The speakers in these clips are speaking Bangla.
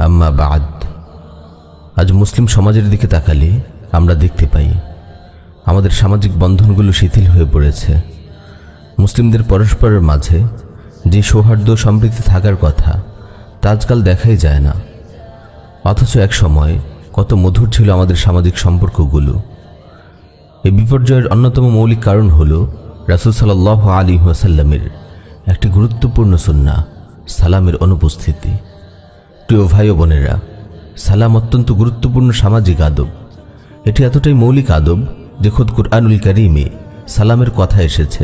আম্মা বাদ। আজ মুসলিম সমাজের দিকে তাকালে আমরা দেখতে পাই আমাদের সামাজিক বন্ধনগুলো শিথিল হয়ে পড়েছে। মুসলিমদের পরস্পরের মাঝে যে সৌহার্দ্য সমৃদ্ধি থাকার কথা তা আজকাল দেখাই যায় না। অথচ এক সময় কত মধুর ছিল আমাদের সামাজিক সম্পর্কগুলো। এই বিপর্যয়ের অন্যতম মৌলিক কারণ হল রাসূল সাল্লাল্লাহু আলাইহি ওয়াসাল্লামের একটি গুরুত্বপূর্ণ সুন্নাহ সালামের অনুপস্থিতি। প্রিয় ভাই ও বোনেরা, সালাম অত্যন্ত গুরুত্বপূর্ণ সামাজিক আদব। এটি এতটাই মৌলিক আদব যে খোদ কুরআনুল কারীমে সালামের কথা এসেছে।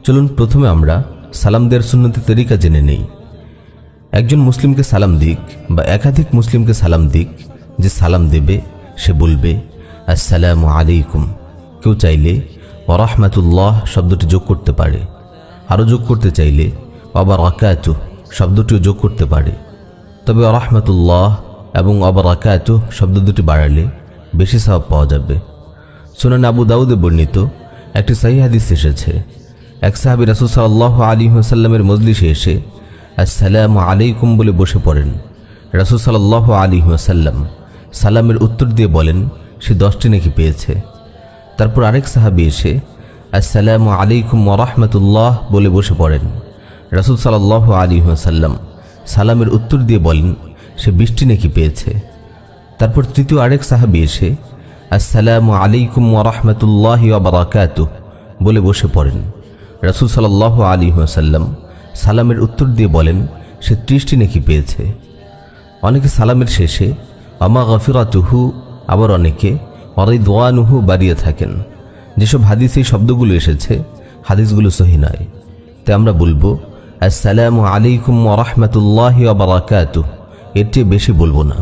চলুন প্রথমে আমরা সালাম দেওয়ার সুন্নতি তরিকা জেনে নেই। একজন মুসলিমকে সালাম দিক বা একাধিক মুসলিমকে সালাম দিক, যে সালাম দেবে সে বলবে আসসালামু আলাইকুম। কেউ চাইলে ওয়া রাহমাতুল্লাহ শব্দটি যোগ করতে পারে, আরও যোগ করতে চাইলে ওয়া বারাকাতুহু শব্দটিও যোগ করতে পারে। তবে ওয়া রাহমাতুল্লাহ এবং ওয়া বারাকাতুহু শব্দ দুটি বাড়ালে বেশি সওয়াব পাওয়া যাবে। সুনান আবু দাউদে বর্ণিত একটি সহিহ হাদিস এসেছে, এক সাহাবী রাসূল সাল্লাল্লাহু আলাইহি ওয়াসাল্লামের মজলিসে এসে আসসালামু আলাইকুম বলে বসে পড়েন। রাসূল সাল্লাল্লাহু আলাইহি ওয়াসাল্লাম সালামের উত্তর দিয়ে বলেন সে 10টি নেকি পেয়েছে। তারপর আরেক সাহাবী এসে আসসালামু আলাইকুম ওয়া রাহমাতুল্লাহ বলে বসে পড়েন। রাসূল সাল্লাল্লাহু আলাইহি ওয়াসাল্লাম সালামের উত্তর দিয়ে বলেন সে 20টি নেকি পেয়েছে। তারপর তৃতীয় আরেক সাহাবী এসে আসসালামু আলাইকুম ওয়া রাহমাতুল্লাহি ওয়া বারাকাতুহু বলে বসে পড়েন। রাসূল সাল্লাল্লাহু আলাইহি ওয়াসাল্লাম সালামের উত্তর দিয়ে বলেন সে 30টি নেকি পেয়েছে। অনেকে সালামের শেষে আমা গফিরাতুহু, আবার অনেকে ওয়ারিদওয়ানুহু বাড়িয়ে থাকেন। যেসব হাদিসে এই শব্দগুলো এসেছে হাদিসগুলো সহিহ নয়, তাই আমরা বলবো আসসালামু আলাইকুম ওয়া রাহমাতুল্লাহি ওয়া বারাকাতুহু, এর চেয়ে বেশি বলবো না।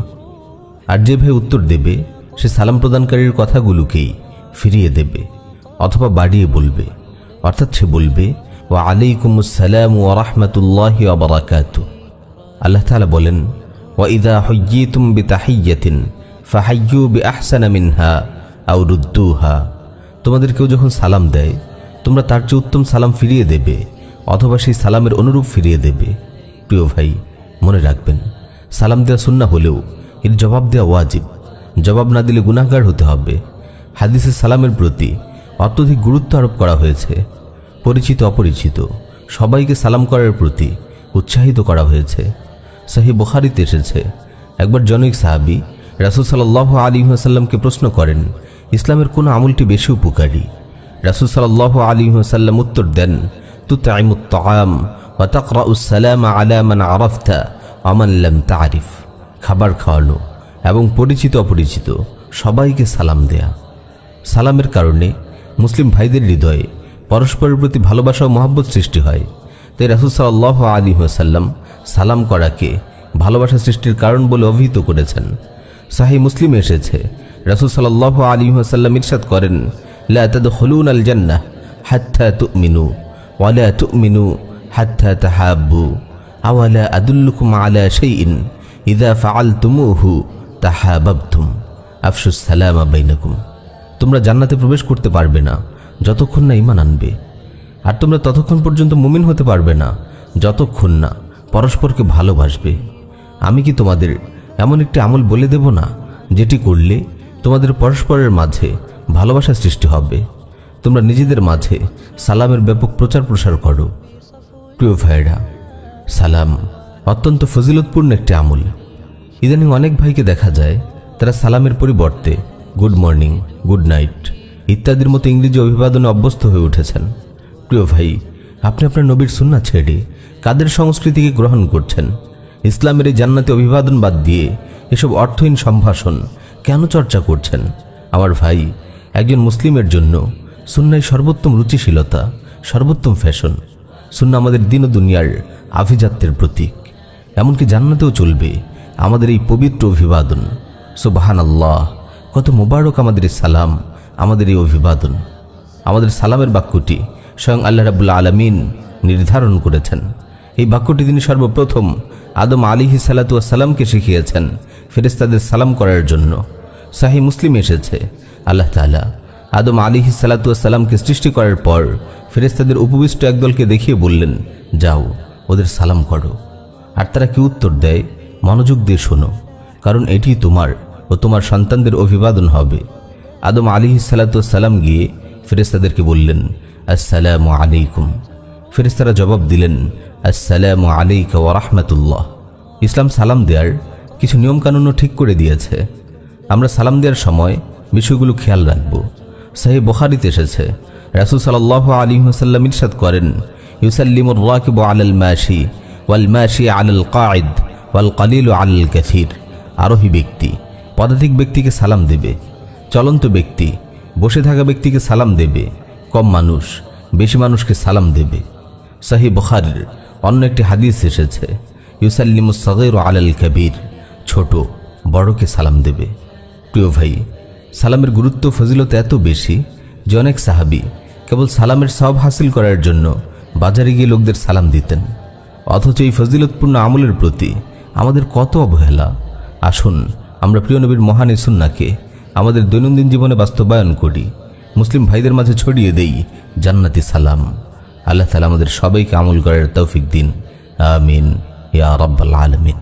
আর যে ভাই উত্তর দেবে সে সালাম প্রদানকারীর কথাগুলোকেই ফিরিয়ে দেবে অথবা বাড়িয়ে বলবে, অর্থাৎ সে বলবে ওয়া আলাইকুমুস সালাম ওয়া রাহমাতুল্লাহি ওয়া বারাকাতুহু। আল্লাহ তাআলা বলেন ওয়া ইযা হুয়্যিতুম বিতাহিয়্যাতিন ফাহাইয়্যু বিআহসানা মিনহা আও রুদ্দুহা। তোমাদের কেউ যখন সালাম দেয় তোমরা তার চেয়ে উত্তম সালাম ফিরিয়ে দেবে অথবা সেই সালামের অনুরূপ ফিরিয়ে দেবে। প্রিয় ভাই, মনে রাখবেন সালাম দেওয়া সুন্নাহ হলেও এর জবাব দেওয়া ওয়াজিব। জবাব না দিলে গুনাহগার হতে হবে। হাদিসে সালামের প্রতি অত্যধিক গুরুত্ব আরোপ করা হয়েছে। পরিচিত অপরিচিত সবাইকে সালাম করার প্রতি উৎসাহিত করা হয়েছে। সহিহ বুখারীতে এসেছে, একবার জনৈক সাহাবী রাসূল সাল্লাল্লাহু আলাইহি ওয়াসাল্লামকে প্রশ্ন করেন ইসলামের কোন আমলটি বেশি উপকারী। রাসূল সাল্লাল্লাহু আলাইহি ওয়াসাল্লাম উত্তর দেন তুতঈমুত তাআম ওয়া তাকরাউস সালামা আলা মান আরাফতা ওয়া মান লাম তারিফ। খাবার খাওয়ানো এবং পরিচিত অপরিচিত সবাইকে সালাম দেয়া। সালামের কারণে মুসলিম ভাইদের হৃদয়ে পরস্পরের প্রতি ভালোবাসা ও মহব্বত সৃষ্টি হয়। তাই রাসূল সাল্লাল্লাহু আলাইহি ওয়াসাল্লাম সালাম করাকে ভালোবাসা সৃষ্টির কারণ বলে অভিহিত করেছেন। সহিহ মুসলিমে এসেছে, রাসূল সাল্লাল্লাহু আলাইহি ওয়াসাল্লাম ইরশাদ করেন লা তাদখুলুনাল জান্নাহ হাত্তা তুমিনু ওয়া লা তুমিনু হাত্তা তাহাব্বু আওয়ালা আদুল্লুকুম আলা শাইইন ইযা ফাআলতুমুহু তাহাবাবতুম আফশুস সালামা বাইনাকুম। তোমরা জান্নাতে প্রবেশ করতে পারবে না যতক্ষণ না ঈমান আনবে, আর তোমরা ততক্ষণ পর্যন্ত মুমিন হতে পারবে না যতক্ষণ না পরস্পরকে ভালোবাসবে। আমি কি তোমাদের এমন একটি আমল বলে দেব না যেটি করলে তোমাদের পরস্পরের মাঝে ভালোবাসা সৃষ্টি হবে? তোমরা নিজেদের মাঝে সালামের ব্যাপক প্রচার প্রসার করো। প্রিয় ভাইরা, সালাম অত্যন্ত ফজিলতপূর্ণ একটি আমল। ইদানিং অনেক ভাইকে দেখা যায় তারা সালামের পরিবর্তে গুড মর্নিং, গুড নাইট ইত্যাদির মতো ইংরেজি অভিবাদনে অভ্যস্ত হয়ে উঠেছেন। প্রিয় ভাই, আপনি আপনার নবীর সুন্নাহ ছেড়ে কাদের সংস্কৃতিকে গ্রহণ করছেন? ইসলামের এই জান্নাতি অভিবাদন বাদ দিয়ে এসব অর্থহীন সম্ভাষণ কেন চর্চা করছেন? আমার ভাই, একজন মুসলিমের জন্য সুন্নাহই সর্বোত্তম রুচিশীলতা, সর্বোত্তম ফ্যাশন। সুন্নাহ আমাদের দিন ও দুনিয়ার আভিজাত্যের প্রতীক। এমনকি জান্নাতেও চলবে আমাদের এই পবিত্র অভিবাদন। সুবহানাল্লাহ, কত মোবারক আমাদের এই সালাম, আমাদের এই অভিবাদন। আমাদের সালামের বাক্যটি স্বয়ং আল্লাহ রাব্বুল আলামিন নির্ধারণ করেছেন। এই বাক্যটি তিনি সর্বপ্রথম আদম আলাইহিস সালাতু ওয়াস সালামকে শিখিয়েছেন ফেরেশতাদের সালাম করার জন্য। সহিহ মুসলিমে এসেছে, আল্লাহ তাআলা আদম আলাইহিস সালাতু ওয়াস সালামকে সৃষ্টি করার পর ফেরেশতাদের উপবিষ্ট একদলকে দেখিয়ে বললেন, যাও ওদের সালাম করো। আর তারা কি উত্তর দেয়? মনোযোগ দিয়ে শোনো, কারণ এটি তোমার ও তোমার সন্তানদের অভিবাদন হবে। আদম আলাইহিস সালাতু ওয়াস সালাম গিয়ে ফেরেশতাদেরকে বললেন, আসসালামু আলাইকুম। ফেরেশতারা জবাব দিলেন, আসসালামু আলাইকা ওয়া রাহমাতুল্লাহ। ইসলাম সালাম দেওয়ার কিছু নিয়মকানুনও ঠিক করে দিয়েছে। আমরা সালাম দেওয়ার সময় বিষয়গুলো খেয়াল রাখব। সহিহ বুখারীতে এসেছে, রাসূল সাল্লাল্লাহু আলাইহি ওয়াসাল্লাম ইরশাদ করেন, ইউসাল্লিমুর রাকিবু আলাল মাশি ওয়াল মাশি আলাল কাঈদ ওয়াল কালিলু আলাল কাসীর। আরোহী ব্যক্তি পদাতিক ব্যক্তিকে সালাম দেবে, চলন্ত ব্যক্তি বসে থাকা ব্যক্তিকে সালাম দেবে, কম মানুষ বেশি মানুষকে সালাম দেবে। সহিহ বুখারীর অন্য একটি হাদিস এসেছে, ইউসাল্লিমুস সাগীরু আলাল কাবীর, ছোট বড়কে সালাম দেবে। প্রিয় ভাই, সালামের গুরুত্ব ফজিলত এত বেশি যে অনেক সাহাবী কেবল সালামের সওয়াব হাসিল করার জন্য বাজারে গিয়ে লোকদের সালাম দিতেন, অথচ এই ফজিলতপূর্ণ আমলের প্রতি আমাদের কত অবহেলা। আসুন আমরা প্রিয় নবীর মহান এই সুন্নাহকে আমাদের দৈনন্দিন জীবনে বাস্তবায়ন করি, মুসলিম ভাইদের মাঝে ছড়িয়ে দেই জান্নাতি সালাম। আল্লাহ তাআলা আমাদের সবাইকে আমল করার তৌফিক দিন। আমিন ইয়া রাব্বাল আলামিন।